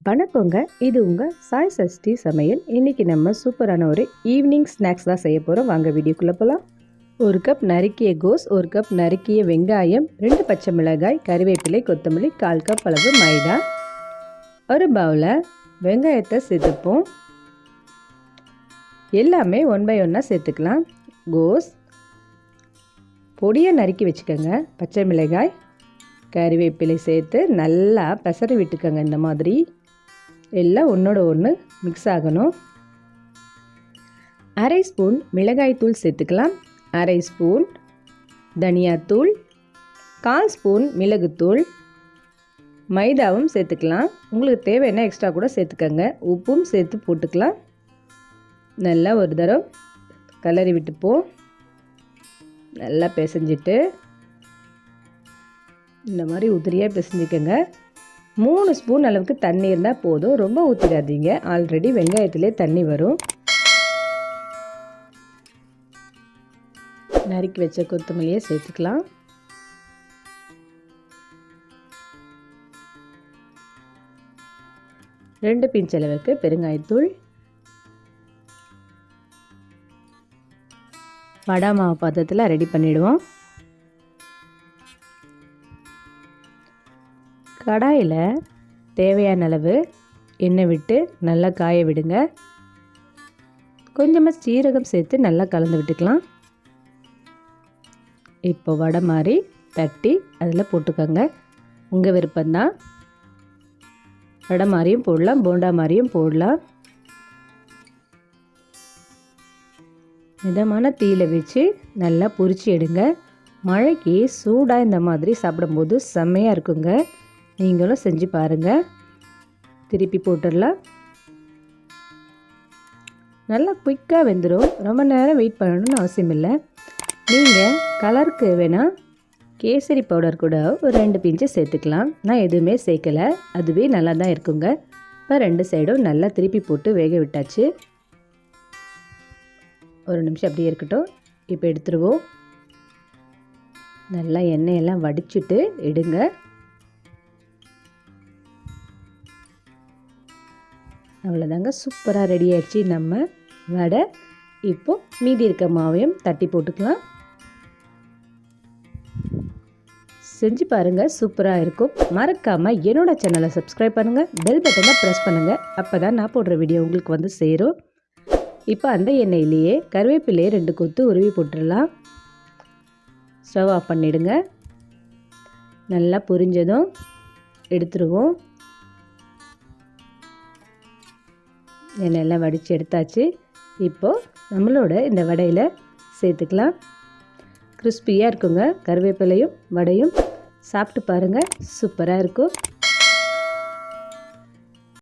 வணக்கங்க, இது உங்கள் சாய் சஷ்டி சமையல். இன்றைக்கி நம்ம சூப்பரான ஒரு ஈவினிங் ஸ்நாக்ஸ் தான் செய்ய போகிறோம். வாங்க வீடியோக்குள்ளே போகலாம். 1 கப் நறுக்கிய கோஸ், 1 கப் நறுக்கிய வெங்காயம், 2 பச்சை மிளகாய், கறிவேப்பிலை, கொத்தமல்லி, 1/4 கப் அளவு மைதா. ஒரு பவுலில் வெங்காயத்தை சேர்த்துப்போம். எல்லாமே 1 by 1 சேர்த்துக்கலாம். கோஸ் பொடியை நறுக்கி வச்சுக்கோங்க. பச்சை மிளகாய், கறிவேப்பிலை சேர்த்து நல்லா பெசரி விட்டுக்கோங்க. இந்த மாதிரி எல்லாம் ஒன்றோட ஒன்று மிக்ஸ் ஆகணும். 1/2 ஸ்பூன் மிளகாய்த்தூள் சேர்த்துக்கலாம். 1/2 ஸ்பூன் தனியாத்தூள், 1/4 ஸ்பூன் மிளகுத்தூள், மைதாவும் சேர்த்துக்கலாம். உங்களுக்கு தேவையான எக்ஸ்ட்ரா கூட சேர்த்துக்கோங்க. உப்பும் சேர்த்து போட்டுக்கலாம். நல்லா ஒரு தடவை கலரி விட்டுப்போம். நல்லா பிசைஞ்சிட்டு இந்த மாதிரி உதிரியாக பிசைஞ்சிக்கோங்க. 3 ஸ்பூன் அளவுக்கு தண்ணி இருந்தால் போதும். ரொம்ப ஊற்றிடாதீங்க, ஆல்ரெடி வெங்காயத்திலே தண்ணி வரும். நறுக்கி வச்ச கொத்தமல்லியை சேர்த்துக்கலாம். ரெண்டு பிஞ்ச் அளவுக்கு பெருங்காயத்தூள். வடை மாவு பாத்திரத்தில் ரெடி பண்ணிவிடுவோம். கடாயில் தேவையான அளவு எண்ணெய் விட்டு நல்லா காய விடுங்க. கொஞ்சமாக சீரகம் சேர்த்து நல்லா கலந்து விட்டுக்கலாம். இப்போ வடை மாதிரி தட்டி அதில் போட்டுக்கோங்க. உங்கள் விருப்பம்தான். வடை மாதிரியும் போடலாம், போண்டா மாதிரியும் போடலாம். மிதமான தீயில வச்சு நல்லா பொரிச்சு எடுங்க. மழைக்கு சூடாக இந்த மாதிரி சாப்பிடும்போது செம்மையாக இருக்குங்க. நீங்களும் செஞ்சு பாருங்கள். திருப்பி போட்டுடலாம். நல்லா குயிக்காக வெந்துடும். ரொம்ப நேரம் வெயிட் பண்ணணும்னு அவசியம் இல்லை. நீங்கள் கலருக்கு வேணால் கேசரி பவுடர் கூட ஒரு 2 பிஞ்சு சேர்த்துக்கலாம். நான் எதுவுமே சேர்க்கலை, அதுவே நல்லா தான் இருக்குங்க. இப்போ 2 சைடும் நல்லா திருப்பி போட்டு வேக விட்டாச்சு. ஒரு நிமிஷம் அப்படியே இருக்கட்டும். இப்போ எடுத்துருவோம். நல்லா எண்ணெயெல்லாம் வடிச்சிட்டு எடுங்க. அவ்வளோதாங்க, சூப்பராக ரெடி ஆகிடுச்சு நம்ம வடை. இப்போது மீதி இருக்க மாவையும் தட்டி போட்டுக்கலாம். செஞ்சு பாருங்கள், சூப்பராக இருக்கும். மறக்காமல் என்னோடய சேனலை சப்ஸ்கிரைப் பண்ணுங்கள், பெல் பட்டனை ப்ரெஸ் பண்ணுங்கள். அப்போ தான் நான் போடுற வீடியோ உங்களுக்கு வந்து சேரும். இப்போ அந்த எண்ணெயிலேயே கருவேப்பிலையை 2 கொத்து உருவி போட்டுடலாம். ஸ்டவ் ஆஃப் பண்ணிவிடுங்க. நல்லா பொரிஞ்சதும் எடுத்துருவோம். எண்ணெயெல்லாம் வடித்து எடுத்தாச்சு. இப்போது நம்மளோட இந்த வடையில் சேர்த்துக்கலாம். கிறிஸ்பியாக இருக்குங்க. கருவேப்பிலையும் வடையும் சாப்பிட்டு பாருங்கள், சூப்பராக இருக்கும்.